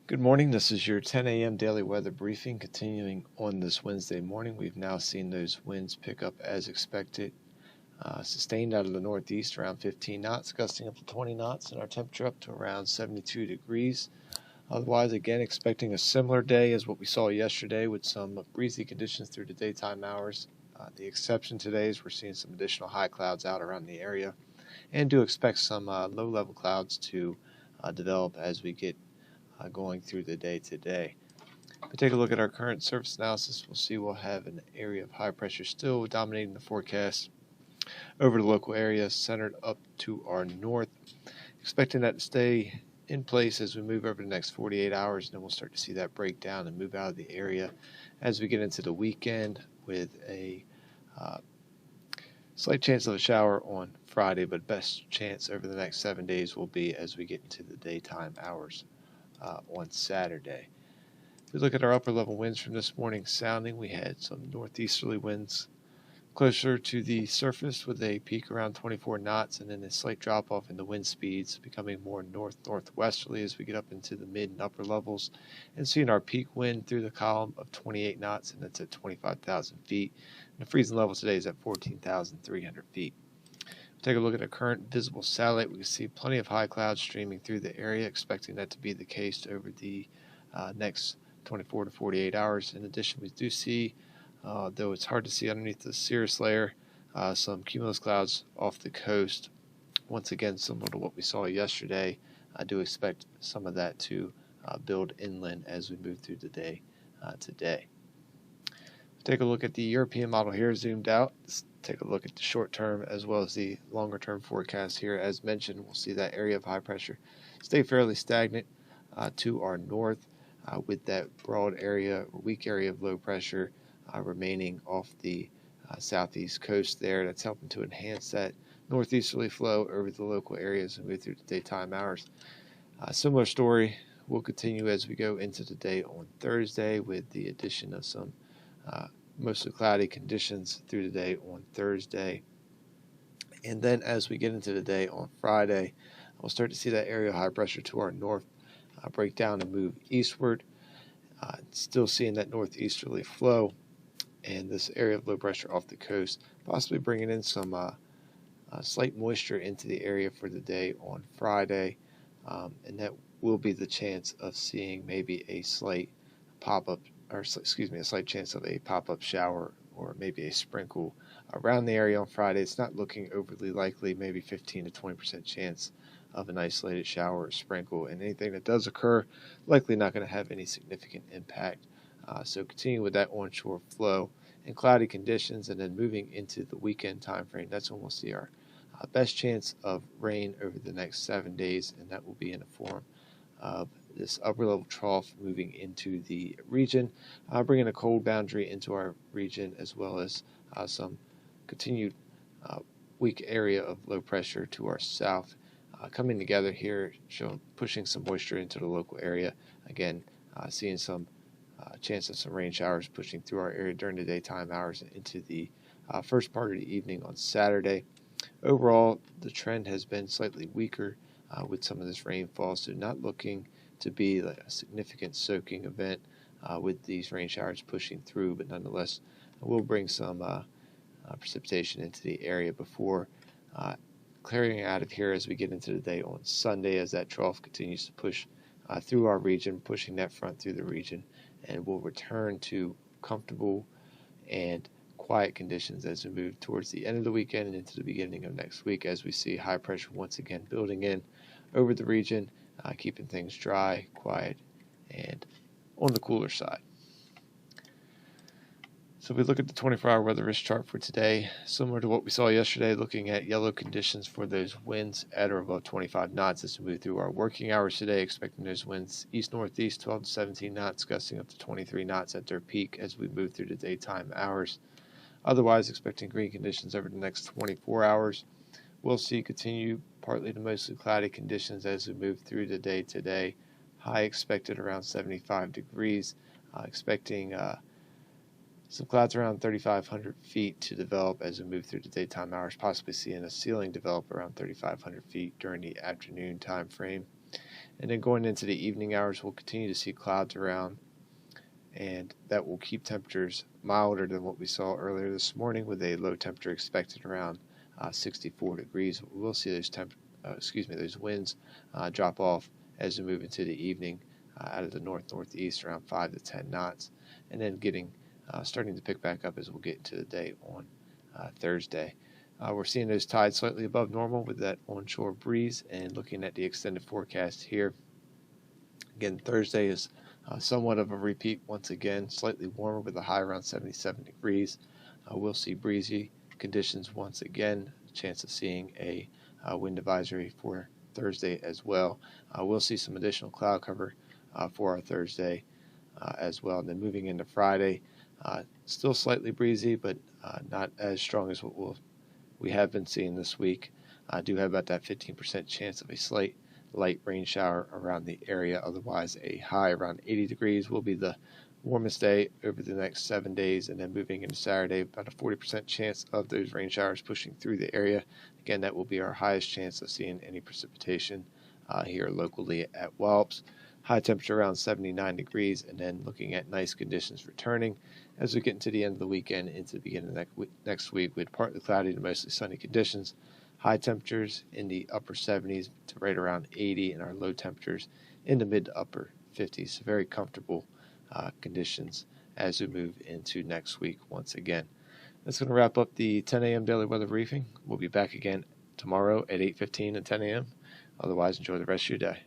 Good morning. This is your 10 a.m. daily weather briefing. Continuing on this Wednesday morning, we've now seen those winds pick up as expected, sustained out of the northeast around 15 knots, gusting up to 20 knots, and our temperature up to around 72 degrees. Otherwise, again, expecting a similar day as what we saw yesterday with some breezy conditions through the daytime hours. The exception today is we're seeing some additional high clouds out around the area and do expect some low-level clouds to develop as we get going through the day today. If we take a look at our current surface analysis, we'll have an area of high pressure still dominating the forecast over the local area centered up to our north. Expecting that to stay in place as we move over the next 48 hours, and then we'll start to see that break down and move out of the area as we get into the weekend with a slight chance of a shower on Friday, but best chance over the next 7 days will be as we get into the daytime hours on Saturday. If we look at our upper level winds from this morning sounding, we had some northeasterly winds closer to the surface with a peak around 24 knots and then a slight drop off in the wind speeds, becoming more northwesterly as we get up into the mid and upper levels, and seeing our peak wind through the column of 28 knots, and that's at 25,000 feet. And the freezing level today is at 14,300 feet. Take a look at a current visible satellite. We can see plenty of high clouds streaming through the area, expecting that to be the case over the next 24 to 48 hours. In addition, we do see, though it's hard to see underneath the cirrus layer, some cumulus clouds off the coast. Once again, similar to what we saw yesterday, I do expect some of that to build inland as we move through the day today. Take a look at the European model here zoomed out. Let's take a look at the short term as well as the longer term forecast here. As mentioned, we'll see that area of high pressure stay fairly stagnant to our north with that broad area, weak area of low pressure remaining off the southeast coast there. That's helping to enhance that northeasterly flow over the local areas and move through the daytime hours. Similar story will continue as we go into the day on Thursday with the addition of some mostly cloudy conditions through the day on Thursday. And then as we get into the day on Friday, we'll start to see that area of high pressure to our north break down and move eastward. Still seeing that northeasterly flow and this area of low pressure off the coast, possibly bringing in some slight moisture into the area for the day on Friday. And that will be the chance of seeing maybe a slight pop-up a slight chance of a pop-up shower or maybe a sprinkle around the area on Friday. It's not looking overly likely, maybe 15 to 20% chance of an isolated shower or sprinkle, and anything that does occur, likely not going to have any significant impact. So continue with that onshore flow and cloudy conditions, and then moving into the weekend time frame, that's when we'll see our best chance of rain over the next 7 days, and that will be in the form of this upper level trough moving into the region, bringing a cold boundary into our region, as well as some continued weak area of low pressure to our south coming together here, pushing some moisture into the local area. Again, seeing some chance of some rain showers pushing through our area during the daytime hours and into the first part of the evening on Saturday. Overall, the trend has been slightly weaker with some of this rainfall, so not looking to be like a significant soaking event with these rain showers pushing through, but nonetheless will bring some precipitation into the area before clearing out of here as we get into the day on Sunday, as that trough continues to push through our region, pushing that front through the region, and we'll return to comfortable and quiet conditions as we move towards the end of the weekend and into the beginning of next week, as we see high pressure once again building in over the region, keeping things dry, quiet, and on the cooler side. So if we look at the 24-hour weather risk chart for today, similar to what we saw yesterday, looking at yellow conditions for those winds at or above 25 knots as we move through our working hours today, expecting those winds east-northeast 12 to 17 knots, gusting up to 23 knots at their peak as we move through the daytime hours. Otherwise, expecting green conditions over the next 24 hours. We'll see continued partly to mostly cloudy conditions as we move through the day today. High expected around 75 degrees, expecting some clouds around 3,500 feet to develop as we move through the daytime hours, possibly seeing a ceiling develop around 3,500 feet during the afternoon time frame. And then going into the evening hours, we'll continue to see clouds around, and that will keep temperatures milder than what we saw earlier this morning, with a low temperature expected around 64 degrees. We'll see those winds drop off as we move into the evening out of the northeast around 5 to 10 knots, and then starting to pick back up as we'll get into the day on Thursday. We're seeing those tides slightly above normal with that onshore breeze, and looking at the extended forecast here. Again, Thursday is somewhat of a repeat once again, slightly warmer with a high around 77 degrees. We'll see breezy conditions once again, chance of seeing a wind advisory for Thursday as well. We'll see some additional cloud cover for our Thursday as well. And then moving into Friday, still slightly breezy, but not as strong as what we have been seeing this week. I do have about that 15% chance of a slight light rain shower around the area. Otherwise, a high around 80 degrees will be the warmest day over the next 7 days. And then moving into Saturday, about a 40% chance of those rain showers pushing through the area. Again, that will be our highest chance of seeing any precipitation here locally at Wallops. High temperature around 79 degrees, and then looking at nice conditions returning as we get into the end of the weekend, into the beginning of next week, with partly cloudy to mostly sunny conditions. High temperatures in the upper 70s to right around 80, and our low temperatures in the mid to upper 50s. So very comfortable conditions as we move into next week once again. That's going to wrap up the 10 a.m. daily weather briefing. We'll be back again tomorrow at 8:15 and 10 a.m. Otherwise, enjoy the rest of your day.